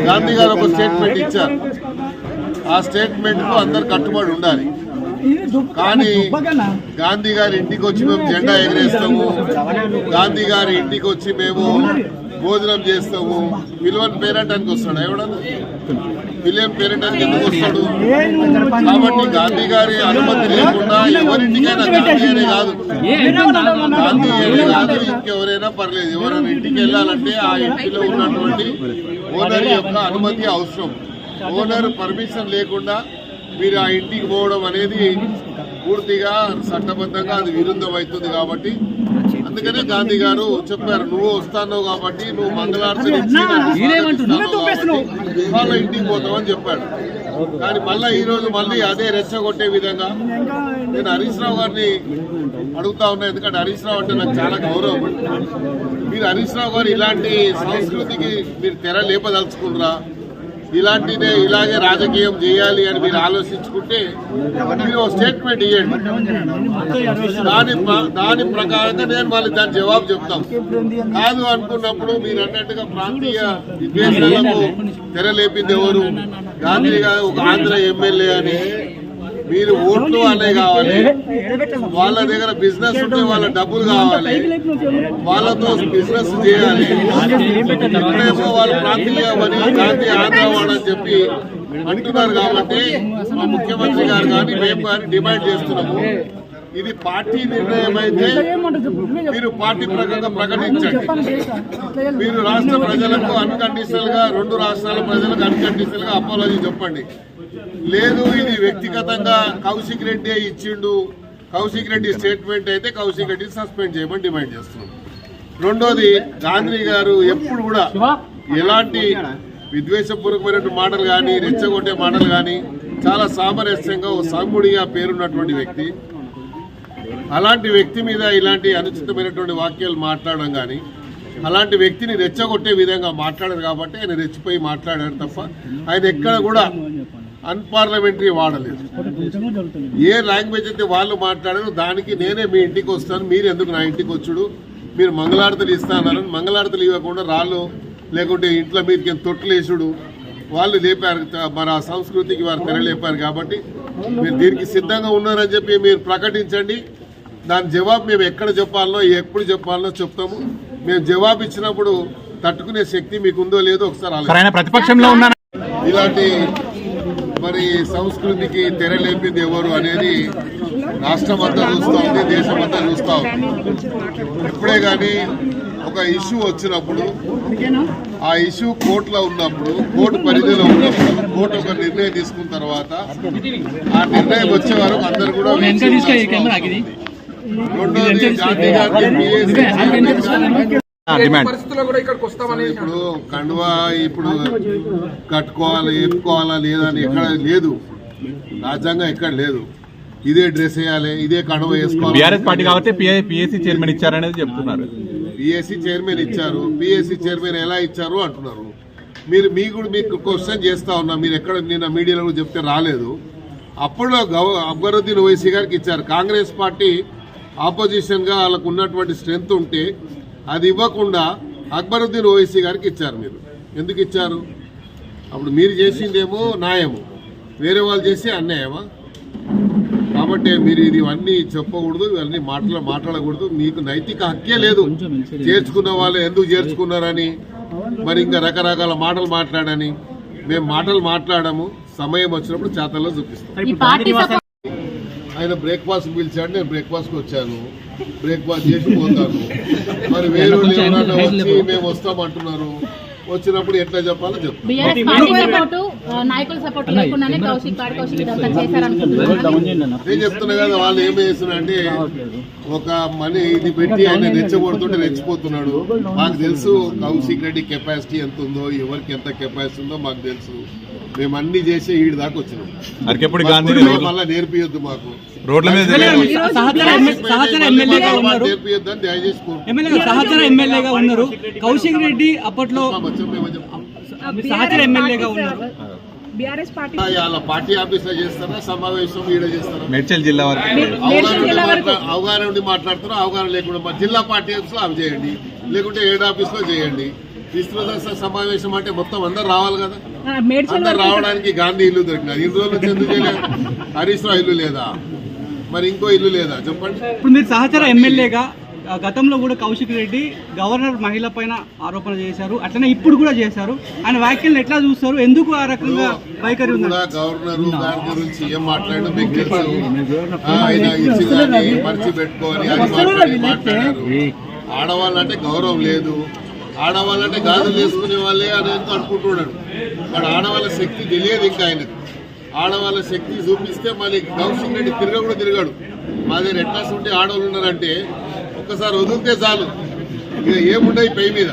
గాంధీ గారు ఒక స్టేట్మెంట్ ఇచ్చారు. ఆ స్టేట్మెంట్ కు అందరు కట్టుబడి ఉండాలి. కానీ గాంధీ గారి ఇంటికి వచ్చి మేము జెండా ఎగరేస్తాము, గాంధీ గారి ఇంటికి వచ్చి మేము భోజనం చేస్తాము, పిలువని పేరెంటానికి వస్తాడు. ఎవడన్నా పిలియన్ పేరెంటానికి ఎందుకు వస్తాడు? కాబట్టి గాంధీ గారి అనుమతి లేకుండా ఎవరింటికైనా, గాంధీ అనే కాదు, గాంధీ అనే కాదు, ఇంకెవరైనా పర్లేదు, ఎవరైనా ఇంటికి వెళ్ళాలంటే ఆ ఇంటిలో ఉన్నటువంటి ఓనర్ యొక్క అనుమతి అవసరం. ఓనర్ పర్మిషన్ లేకుండా మీరు ఆ ఇంటికి పోవడం అనేది పూర్తిగా చట్టబద్ధంగా అది విరుద్ధం అవుతుంది. కాబట్టి అందుకనే గాంధీ గారు చెప్పారు, నువ్వు వస్తావు కాబట్టి నువ్వు మంగళారతి వాళ్ళ ఇంటికి పోతావని చెప్పాడు. కానీ మళ్ళీ ఈ రోజు మళ్ళీ అదే రెచ్చగొట్టే విధంగా నేను హరీష్ రావు గారిని అడుగుతా ఉన్నా. ఎందుకంటే హరీష్ రావు అంటే నాకు చాలా గౌరవం. మీరు హరీష్ రావు గారు ఇలాంటి సంస్కృతికి మీరు తెర లేపదలుచుకున్నారా? ఇలాగే రాజకీయం చేయాలి అని మీరు ఆలోచించుకుంటే మీరు స్టేట్మెంట్ ఇవ్వండి. దాని ప్రకారంగా నేను మళ్ళీ దాని జవాబు చెప్తాం. కాదు అనుకున్నప్పుడు మీరు అన్నట్టుగా ప్రాంతీయ విద్వేషాలకు తెరలేపింది ఎవరు? గాంధీ గారు ఒక ఆంధ్ర ఎమ్మెల్యే అని మీరు ఓట్లు వాళ్ళే కావాలి, వాళ్ళ దగ్గర బిజినెస్ ఉంటే వాళ్ళ డబ్బులు కావాలి, వాళ్ళతో బిజినెస్ చేయాలి. ఇప్పుడేమో వాళ్ళు ప్రాంతీయమని ప్రాంతీయ ఆంధ్రవాడని చెప్పి అంటున్నారు. కాబట్టి మా ముఖ్యమంత్రి గారు కానీ మేము కానీ డిమాండ్ చేస్తున్నాము, ఇది పార్టీ నిర్ణయం అయితే మీరు పార్టీ ప్రకారంగా ప్రకటించండి. మీరు రాష్ట్ర ప్రజలకు అన్కండిషనల్ గా, రెండు రాష్ట్రాల ప్రజలకు అన్కండిషనల్ గా అపాలజీ చెప్పండి. లేదు ఇది వ్యక్తిగతంగా కౌశిక్ రెడ్డి ఇచ్చిండు, కౌశిక్ రెడ్డి స్టేట్మెంట్ అయితే కౌశిక్ రెడ్డిని సస్పెండ్ చేయమని డిమాండ్ చేస్తున్నాం. రెండోది, గాంధీ గారు ఎప్పుడు కూడా ఎలాంటి విద్వేషపూర్వకమైనటువంటి మాటలు కానీ, రెచ్చగొట్టే మాటలు కానీ, చాలా సామరస్యంగా ఓ సాముడిగా పేరున్నటువంటి వ్యక్తి. అలాంటి వ్యక్తి మీద ఇలాంటి అనుచితమైనటువంటి వాక్యాలు మాట్లాడడం కానీ, అలాంటి వ్యక్తిని రెచ్చగొట్టే విధంగా మాట్లాడారు కాబట్టి ఆయన రెచ్చిపోయి మాట్లాడారు తప్ప ఆయన ఎక్కడ కూడా అన్పార్లమెంటరీ వాడలేదు. ఏ లాంగ్వేజ్ అయితే వాళ్ళు మాట్లాడారో దానికి నేనే మీ ఇంటికి వస్తాను, మీరు ఎందుకు నా ఇంటికి వచ్చుడు, మీరు మంగళారతులు ఇస్తానని మంగళారతులు ఇవ్వకుండా రాళ్ళు లేకుంటే ఇంట్లో మీదకి తొట్టులేసుడు వాళ్ళు లేపారు. మరి ఆ సంస్కృతికి వారు తెరలేపారు. కాబట్టి మీరు దీనికి సిద్ధంగా ఉన్నారని చెప్పి మీరు ప్రకటించండి. దాని జవాబు మేము ఎక్కడ చెప్పాలనో, ఎప్పుడు చెప్పాలనో చెప్తాము. మేము జవాబు ఇచ్చినప్పుడు తట్టుకునే శక్తి మీకు ఉందో లేదో ఒకసారి ప్రతిపక్షంలో ఉన్నారు. ఇలాంటి మరి సంస్కృతికి తెరలేపింది ఎవరు అనేది రాష్ట్రం అంతా చూస్తూ ఉంది, దేశం అంతా చూస్తూ ఉంది. ఎప్పుడే కానీ ఒక ఇష్యూ వచ్చినప్పుడు, ఆ ఇష్యూ కోర్టులో ఉన్నప్పుడు, కోర్టు పరిధిలో ఉన్నప్పుడు, కోర్టు ఒక నిర్ణయం తీసుకున్న తర్వాత ఆ నిర్ణయం వచ్చే వరకు అందరు కూడా రెండోది గాంధీ గారికి ఇప్పుడు కండువా ఇప్పుడు కట్టుకోవాలి, ఎప్పుకోవాలా లేదా అని ఎక్కడ లేదు, రాజ్యాంగం ఎక్కడ లేదు. ఇదే డ్రెస్ వేయాలి, ఇదే కండువా వేసుకోవాలి. బీఆర్ఎస్ పార్టీ కాబట్టి పిఎస్సీ చైర్మన్ ఇచ్చారనేది చెప్తున్నారు. పిఎస్సీ చైర్మన్ ఇచ్చారు, పిఎస్సీ చైర్మన్ ఎలా ఇచ్చారు అంటున్నారు. మీకు క్వశ్చన్ చేస్తా ఉన్నా, మీరు ఎక్కడ నిన్న మీడియాలో చెప్తే రాలేదు. అప్పుడు అక్బరుద్దీన్ ఓవైసీ గారికి ఇచ్చారు. కాంగ్రెస్ పార్టీ ఆపోజిషన్ గా వాళ్ళకు ఉన్నటువంటి స్ట్రెంత్ ఉంటే అది ఇవ్వకుండా అక్బరుద్దీన్ ఓవైసీ గారికి ఇచ్చారు. మీరు ఎందుకు ఇచ్చారు? అప్పుడు మీరు చేసిందేమో న్యాయము, వేరే వాళ్ళు చేసి అన్యాయమా? కాబట్టి మీరు ఇవన్నీ చెప్పకూడదు, ఇవన్నీ మాట్లాడకూడదు. మీకు నైతిక హక్కే లేదు. చేర్చుకున్న వాళ్ళు ఎందుకు చేర్చుకున్నారని, మరి ఇంకా రకరకాల మాటలు మాట్లాడని. మేము మాటలు మాట్లాడము, సమయం వచ్చినప్పుడు చేతల్లో చూపిస్తాం. ఆయన బ్రేక్ఫాస్ట్ పిలిచాడు, నేను బ్రేక్ఫాస్ట్కి వచ్చాను, బ్రేక్ఫాస్ట్ చేసి పోతాను. మరి వేరే ఎవరన్నా వచ్చి మేము వస్తామంటున్నారు, వచ్చినప్పుడు ఎట్లా చెప్పాలో చెప్తాను. నేను చెప్తున్నా కదా, వాళ్ళు ఏం చేస్తున్నారంటే ఒక మనీ ఇది పెట్టి ఆయన రెచ్చగొడుతుంటే రెచ్చిపోతున్నాడు. మాకు తెలుసు కౌశిక్ రెడ్డి కెపాసిటీ ఎంత ఉందో, ఎవరికి ఎంత కెపాసిటీ ఉందో మాకు తెలుసు. మేము అన్ని చేసి ఈడి దాకా వచ్చినాం. మళ్ళా నేర్పియొద్దు మాకు, రోడ్ల మీద నేర్పియొద్దు అని దయచేసి సహచర ఎమ్మెల్యేగా ఉన్నారు కౌశిక్ రెడ్డి. అప్పట్లో సహచర ఎమ్మెల్యేగా ఉన్నారు. వాళ్ళ పార్టీ ఆఫీస్ లో చేస్తారా, సమావేశం ఈడ చేస్తారా? మేడ్చల్ జిల్లా వరకు అవగాహన ఉండి మాట్లాడుతారా? అవగాహన లేకుండా జిల్లా పార్టీ ఆఫీస్ లో అవి చేయండి, లేకుంటే ఏడు ఆఫీస్ లో చేయండి. విస్తృత సమావేశం అంటే మొత్తం అందరు రావాలి కదా, అందరు రావడానికి గాంధీ ఇల్లు దొరికినది. ఇన్ని రోజులు ఎందుకు చేయలేదు? హరీష్ రావు ఇల్లు లేదా, మరి ఇంకో ఇల్లు లేదా చెప్పండి. ఇప్పుడు మీరు సహచర ఎమ్మెల్యేగా గతంలో కూడా కౌశిక్ రెడ్డి గవర్నర్ మహిళ పైన ఆరోపణ చేశారు, అట్లనే ఇప్పుడు కూడా చేశారు. ఆయన వ్యాఖ్యలను ఎట్లా చూస్తారు? ఎందుకు ఆ రకంగా వైఖరి ఉంది? గవర్నర్ దాని గురించి ఏం మాట్లాడినా మీకు తెలుసు. ఆయన ఇచ్చిందని మర్చి పెట్టుకోని అది మాట్లాడారు. ఆడవాళ్ళంటే గౌరవం లేదు, ఆడవాళ్ళంటే గాజులు వేసుకునే వాళ్ళే అని అనుకుంటున్నాడు. వాడు ఆడవాళ్ళ శక్తి తెలియదు ఇంకా ఆయనకు. ఆడవాళ్ళ శక్తి చూపిస్తే మళ్ళీ కౌశిక్ రెడ్డి కూడా తిరగాడు. మా దగ్గర ఎట్లా ఉంటే ఆడవాళ్ళు ఉన్నారంటే ఒక్కసారి వదిలితే చాలు, ఇక ఏముండవు పై మీద.